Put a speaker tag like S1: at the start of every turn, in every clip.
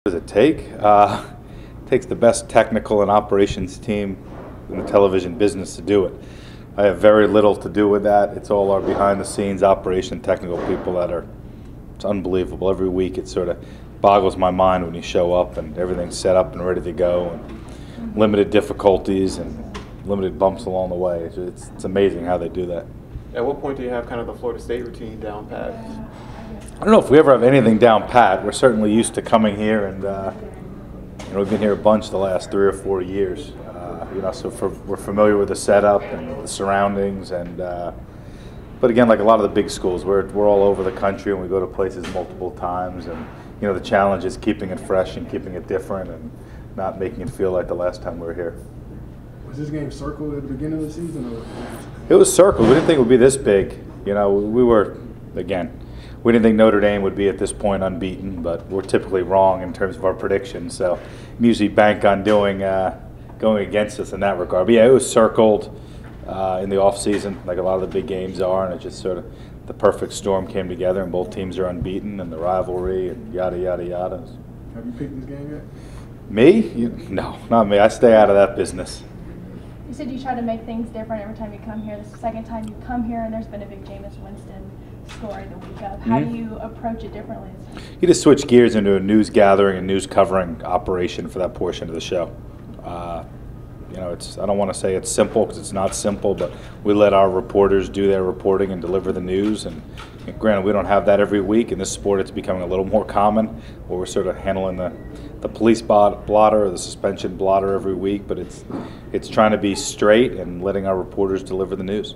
S1: Does it take? It takes the best technical and operations team in the television business to do it. I have very little to do with that. It's all our behind-the-scenes operation technical people it's unbelievable. Every week it sort of boggles my mind when you show up and everything's set up and ready to go, and limited difficulties and limited bumps along the way. It's amazing how they do that.
S2: At what point do you have kind of the Florida State routine down pat?
S1: I don't know if we ever have anything down pat. We're certainly used to coming here, and we've been here a bunch the last 3 or 4 years. We're familiar with the setup and the surroundings, and but again, like a lot of the big schools, we're all over the country and we go to places multiple times, and the challenge is keeping it fresh and keeping it different and not making it feel like the last time we were here.
S3: Was this game circled at the beginning of the season? Or?
S1: It was circled. We didn't think it would be this big. We didn't think Notre Dame would be at this point unbeaten, but we're typically wrong in terms of our predictions. So we usually bank on going against us in that regard. But yeah, it was circled in the off season, like a lot of the big games are, and it just sort of the perfect storm came together, and both teams are unbeaten, and the rivalry, and yada yada yada.
S3: Have you picked this game yet?
S1: Me? No, not me. I stay out of that business.
S4: You said you try to make things different every time you come here. This is the second time you come here, and there's been a big Jameis Winston story the week of. How do you approach it differently?
S1: You just switch gears into a news gathering and news covering operation for that portion of the show. I don't want to say it's simple because it's not simple, but we let our reporters do their reporting and deliver the news. And granted, we don't have that every week. In this sport, it's becoming a little more common, where we're sort of handling the police blotter or the suspension blotter every week. But it's trying to be straight and letting our reporters deliver the news.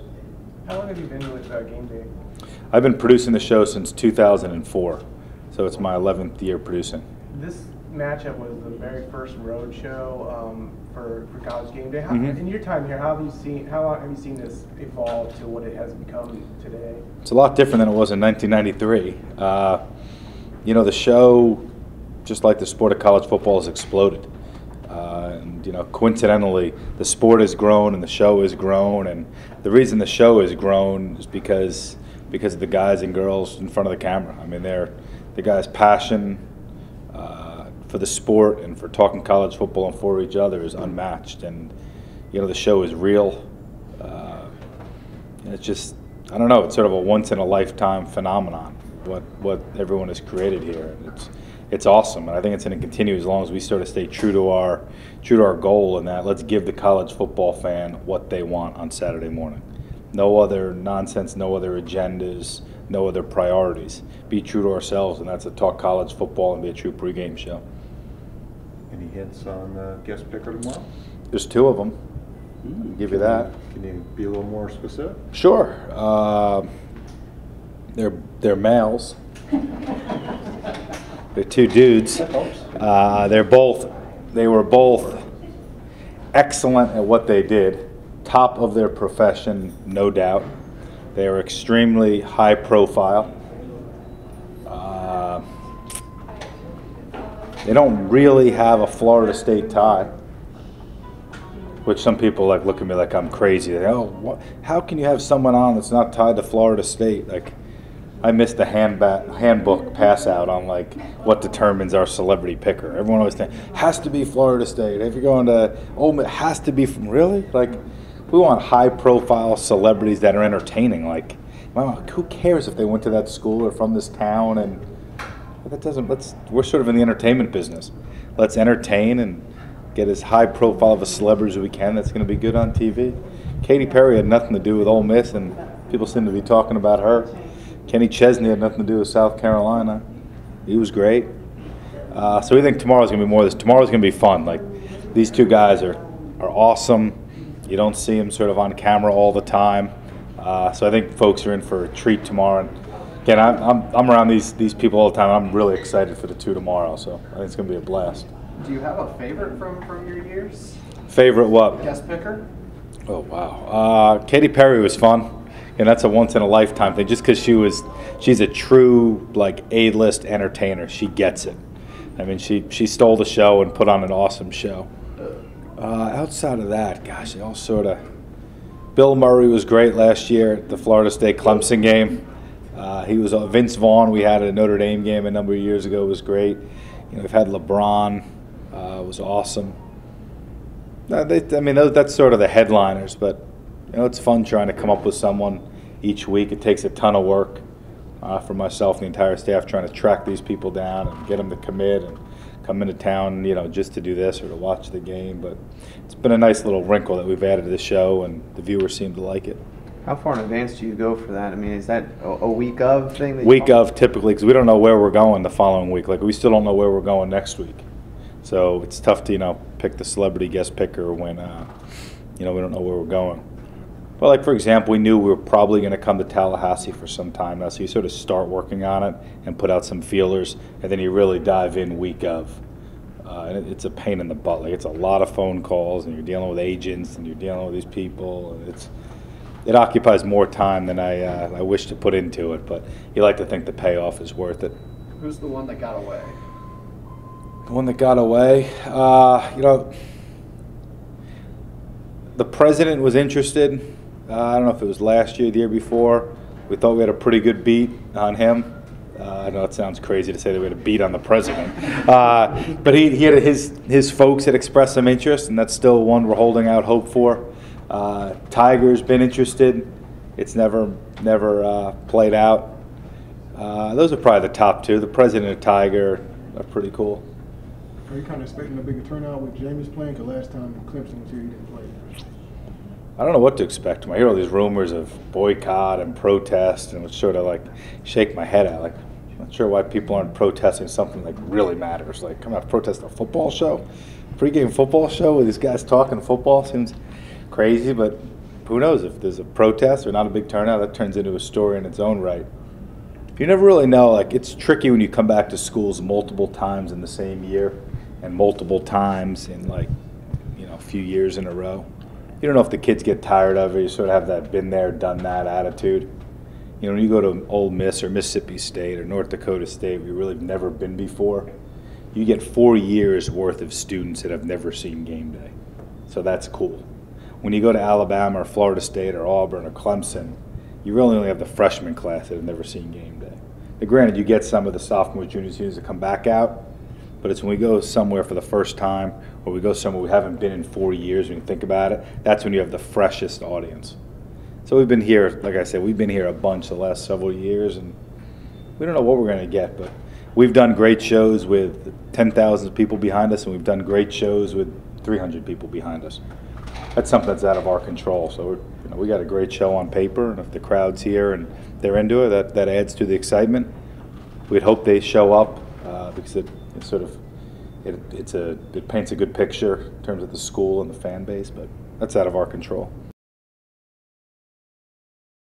S2: How long have you been with Game Day?
S1: I've been producing the show since 2004, so it's my 11th year producing.
S5: This matchup was the very first road show for College Game Day. In your time here, how have you seen this evolve to what it has become today?
S1: It's a lot different than it was in 1993. The show, just like the sport of college football, has exploded. Coincidentally, the sport has grown and the show has grown, and the reason the show has grown is because of the guys and girls in front of the camera. I mean, the guys' passion for the sport and for talking college football and for each other is unmatched. And the show is real. And it's just, I don't know, it's sort of a once in a lifetime phenomenon. What everyone has created here, and it's awesome. And I think it's going to continue as long as we sort of stay true to our goal, in that let's give the college football fan what they want on Saturday morning. No other nonsense, no other agendas, no other priorities. Be true to ourselves, and that's to talk college football and be a true pregame show.
S6: Any hints on guest picker tomorrow?
S1: There's 2 of them. I'll give you that.
S6: Can you be a little more specific?
S1: Sure. They're males. They're 2 dudes. They were both excellent at what they did. Top of their profession, no doubt. They are extremely high profile. They don't really have a Florida State tie, which some people look at me like I'm crazy. How can you have someone on that's not tied to Florida State? I missed the handbook pass out on what determines our celebrity picker. Everyone always thinks has to be Florida State. If you're going to Ole Miss, it has to be from really we want high-profile celebrities that are entertaining. Who cares if they went to that school or from this town? And we're sort of in the entertainment business. Let's entertain and get as high-profile of a celebrity as we can that's going to be good on TV. Katy Perry had nothing to do with Ole Miss, and people seem to be talking about her. Kenny Chesney had nothing to do with South Carolina. He was great. So we think tomorrow's going to be more of this. Tomorrow's going to be fun. These 2 guys are awesome. You don't see them sort of on camera all the time. So I think folks are in for a treat tomorrow. And again, I'm around these people all the time. I'm really excited for the 2 tomorrow. So I think it's going to be a blast.
S5: Do you have a favorite from your years?
S1: Favorite what?
S5: Guest picker?
S1: Oh, wow. Katy Perry was fun. And that's a once-in-a-lifetime thing. Just because she's a true, A-list entertainer. She gets it. I mean, she stole the show and put on an awesome show. Outside of that, gosh, they all sort of... Bill Murray was great last year at the Florida State Clemson game. He was Vince Vaughn we had at a Notre Dame game a number of years ago was great. You know, we've had LeBron, was awesome. I mean, that's sort of the headliners, but you know, it's fun trying to come up with someone each week. It takes a ton of work for myself and the entire staff trying to track these people down and get them to commit and come into town, you know, just to do this or to watch the game. But it's been a nice little wrinkle that we've added to the show, and the viewers seem to like it.
S7: How far in advance do you go for that? I mean, is that a week of thing?
S1: Week of, typically, because we don't know where we're going the following week. Like, we still don't know where we're going next week. So it's tough to, you know, pick the celebrity guest picker when, you know, we don't know where we're going. Well, like, for example, we knew we were probably going to come to Tallahassee for some time now, so you sort of start working on it and put out some feelers, and then you really dive in week of. And it's a pain in the butt. Like, it's a lot of phone calls, and you're dealing with agents, and you're dealing with these people. And it occupies more time than I wish to put into it, but you like to think the payoff is worth it.
S2: Who's the one that got away?
S1: The one that got away, you know, the president was interested. I don't know if it was last year, the year before. We thought we had a pretty good beat on him. I know it sounds crazy to say that we had a beat on the president, but he had his folks had expressed some interest, and that's still one we're holding out hope for. Tiger's been interested. It's never played out. Those are probably the top two. The president and Tiger are pretty cool.
S3: Are you kind of expecting a bigger turnout with Jameis playing? Because last time Clemson was here, he didn't play.
S1: I don't know what to expect. I hear all these rumors of boycott and protest, and it's sort of like shake my head at. Like, I'm not sure why people aren't protesting something that really matters. Like, come out protest a football show, pregame football show with these guys talking football seems crazy. But who knows, if there's a protest or not a big turnout, that turns into a story in its own right. You never really know. Like, it's tricky when you come back to schools multiple times in the same year and multiple times in, like, you know, a few years in a row. You don't know if the kids get tired of it. You sort of have that been there, done that attitude. You know, when you go to Ole Miss or Mississippi State or North Dakota State, where you really have never been before, you get 4 years worth of students that have never seen game day. So that's cool. When you go to Alabama or Florida State or Auburn or Clemson, you really only have the freshman class that have never seen game day. Now, granted, you get some of the sophomores, juniors, seniors that come back out, but it's when we go somewhere for the first time or we go somewhere we haven't been in 4 years, when you think about it, that's when you have the freshest audience. So we've been here, like I said, we've been here a bunch the last several years, and we don't know what we're going to get, but we've done great shows with 10,000 people behind us, and we've done great shows with 300 people behind us. That's something that's out of our control. So we got a great show on paper, and if the crowd's here and they're into it, that adds to the excitement. We'd hope they show up because it paints a good picture in terms of the school and the fan base, but that's out of our control.